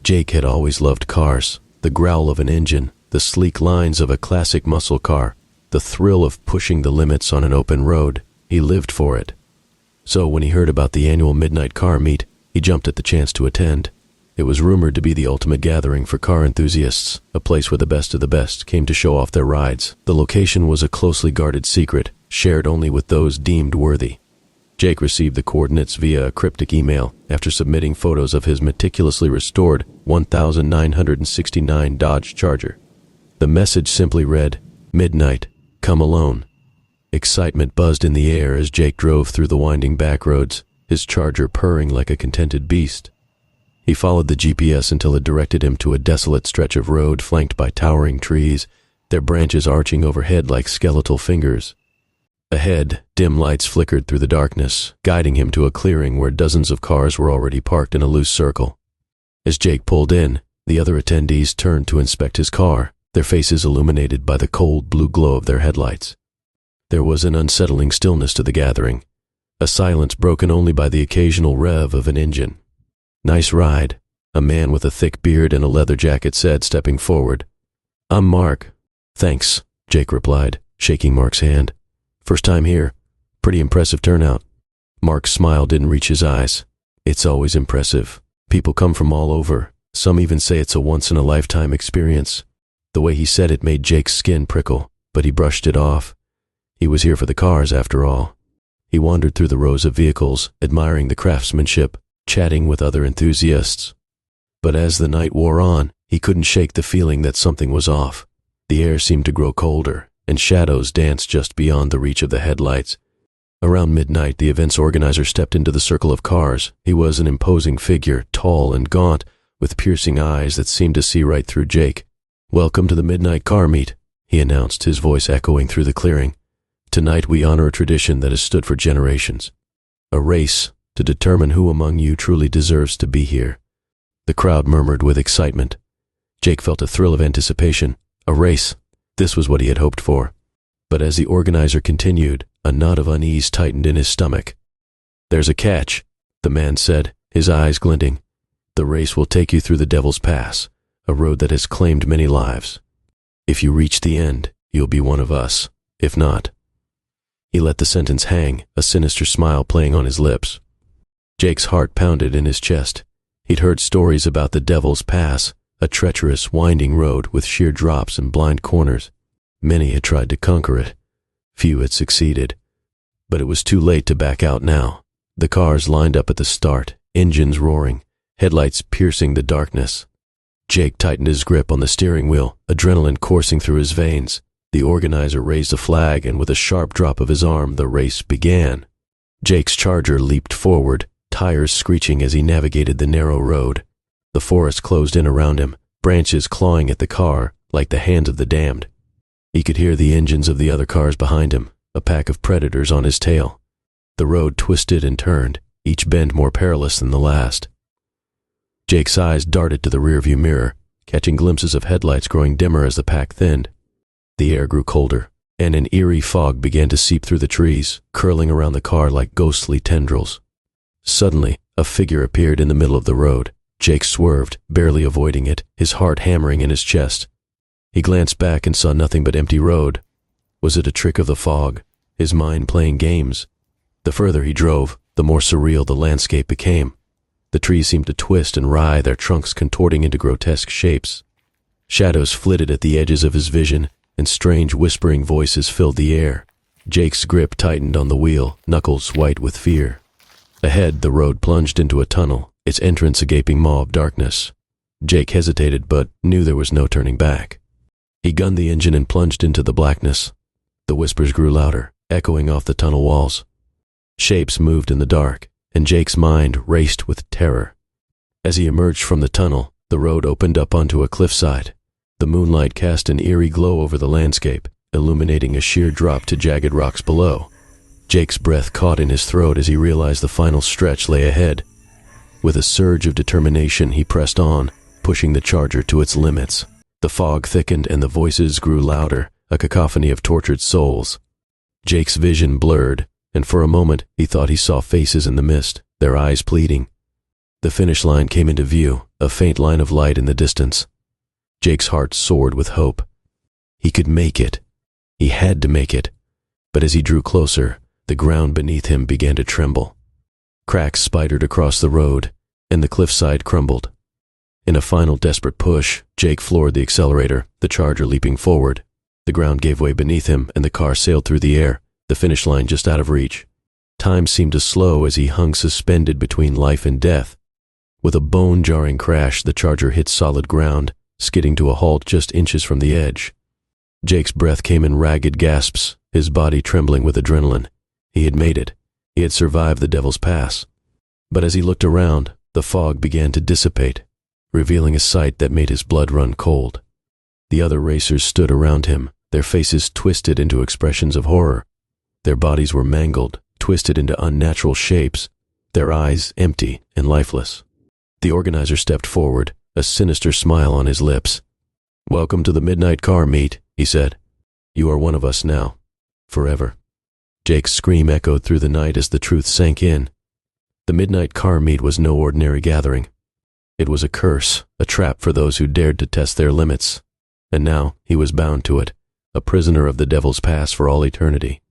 Jake had always loved cars, the growl of an engine, the sleek lines of a classic muscle car, the thrill of pushing the limits on an open road. He lived for it. So when he heard about the annual Midnight Car Meet, he jumped at the chance to attend. It was rumored to be the ultimate gathering for car enthusiasts, a place where the best of the best came to show off their rides. The location was a closely guarded secret, shared only with those deemed worthy. Jake received the coordinates via a cryptic email after submitting photos of his meticulously restored 1969 Dodge Charger. The message simply read, "Midnight, come alone." Excitement buzzed in the air as Jake drove through the winding back roads, his Charger purring like a contented beast. He followed the GPS until it directed him to a desolate stretch of road flanked by towering trees, their branches arching overhead like skeletal fingers. Ahead, dim lights flickered through the darkness, guiding him to a clearing where dozens of cars were already parked in a loose circle. As Jake pulled in, the other attendees turned to inspect his car, their faces illuminated by the cold blue glow of their headlights. There was an unsettling stillness to the gathering, a silence broken only by the occasional rev of an engine. "Nice ride," a man with a thick beard and a leather jacket said, stepping forward. "I'm Mark." "Thanks," Jake replied, shaking Mark's hand. "First time here. Pretty impressive turnout." Mark's smile didn't reach his eyes. "It's always impressive. People come from all over. Some even say it's a once-in-a-lifetime experience." The way he said it made Jake's skin prickle, but he brushed it off. He was here for the cars, after all. He wandered through the rows of vehicles, admiring the craftsmanship, chatting with other enthusiasts. But as the night wore on, he couldn't shake the feeling that something was off. The air seemed to grow colder, and shadows danced just beyond the reach of the headlights. Around midnight, the event's organizer stepped into the circle of cars. He was an imposing figure, tall and gaunt, with piercing eyes that seemed to see right through Jake. "Welcome to the Midnight Car Meet," he announced, his voice echoing through the clearing. "Tonight we honor a tradition that has stood for generations. A race to determine who among you truly deserves to be here." The crowd murmured with excitement. Jake felt a thrill of anticipation. A race. This was what he had hoped for. But as the organizer continued, a knot of unease tightened in his stomach. "There's a catch," the man said, his eyes glinting. "The race will take you through the Devil's Pass, a road that has claimed many lives. If you reach the end, you'll be one of us. If not..." He let the sentence hang, a sinister smile playing on his lips. Jake's heart pounded in his chest. He'd heard stories about the Devil's Pass, a treacherous, winding road with sheer drops and blind corners. Many had tried to conquer it. Few had succeeded. But it was too late to back out now. The cars lined up at the start, engines roaring, headlights piercing the darkness. Jake tightened his grip on the steering wheel, adrenaline coursing through his veins. The organizer raised a flag, and with a sharp drop of his arm, the race began. Jake's Charger leaped forward, tires screeching as he navigated the narrow road. The forest closed in around him, branches clawing at the car like the hands of the damned. He could hear the engines of the other cars behind him, a pack of predators on his tail. The road twisted and turned, each bend more perilous than the last. Jake's eyes darted to the rearview mirror, catching glimpses of headlights growing dimmer as the pack thinned. The air grew colder, and an eerie fog began to seep through the trees, curling around the car like ghostly tendrils. Suddenly, a figure appeared in the middle of the road. Jake swerved, barely avoiding it, his heart hammering in his chest. He glanced back and saw nothing but empty road. Was it a trick of the fog, his mind playing games? The further he drove, the more surreal the landscape became. The trees seemed to twist and writhe, their trunks contorting into grotesque shapes. Shadows flitted at the edges of his vision, and strange whispering voices filled the air. Jake's grip tightened on the wheel, knuckles white with fear. Ahead, the road plunged into a tunnel, its entrance a gaping maw of darkness. Jake hesitated, but knew there was no turning back. He gunned the engine and plunged into the blackness. The whispers grew louder, echoing off the tunnel walls. Shapes moved in the dark, and Jake's mind raced with terror. As he emerged from the tunnel, the road opened up onto a cliffside. The moonlight cast an eerie glow over the landscape, illuminating a sheer drop to jagged rocks below. Jake's breath caught in his throat as he realized the final stretch lay ahead. With a surge of determination, he pressed on, pushing the Charger to its limits. The fog thickened and the voices grew louder, a cacophony of tortured souls. Jake's vision blurred, and for a moment he thought he saw faces in the mist, their eyes pleading. The finish line came into view, a faint line of light in the distance. Jake's heart soared with hope. He could make it. He had to make it. But as he drew closer, the ground beneath him began to tremble. Cracks spidered across the road, and the cliffside crumbled. In a final desperate push, Jake floored the accelerator, the Charger leaping forward. The ground gave way beneath him, and the car sailed through the air, the finish line just out of reach. Time seemed to slow as he hung suspended between life and death. With a bone-jarring crash, the Charger hit solid ground, skidding to a halt just inches from the edge. Jake's breath came in ragged gasps, his body trembling with adrenaline. He had made it. He had survived the Devil's Pass. But as he looked around, the fog began to dissipate, revealing a sight that made his blood run cold. The other racers stood around him, their faces twisted into expressions of horror. Their bodies were mangled, twisted into unnatural shapes, their eyes empty and lifeless. The organizer stepped forward, a sinister smile on his lips. "Welcome to the Midnight Car Meet," he said. "You are one of us now. Forever." Jake's scream echoed through the night as the truth sank in. The Midnight Car Meet was no ordinary gathering. It was a curse, a trap for those who dared to test their limits. And now he was bound to it, a prisoner of the Devil's Pass for all eternity.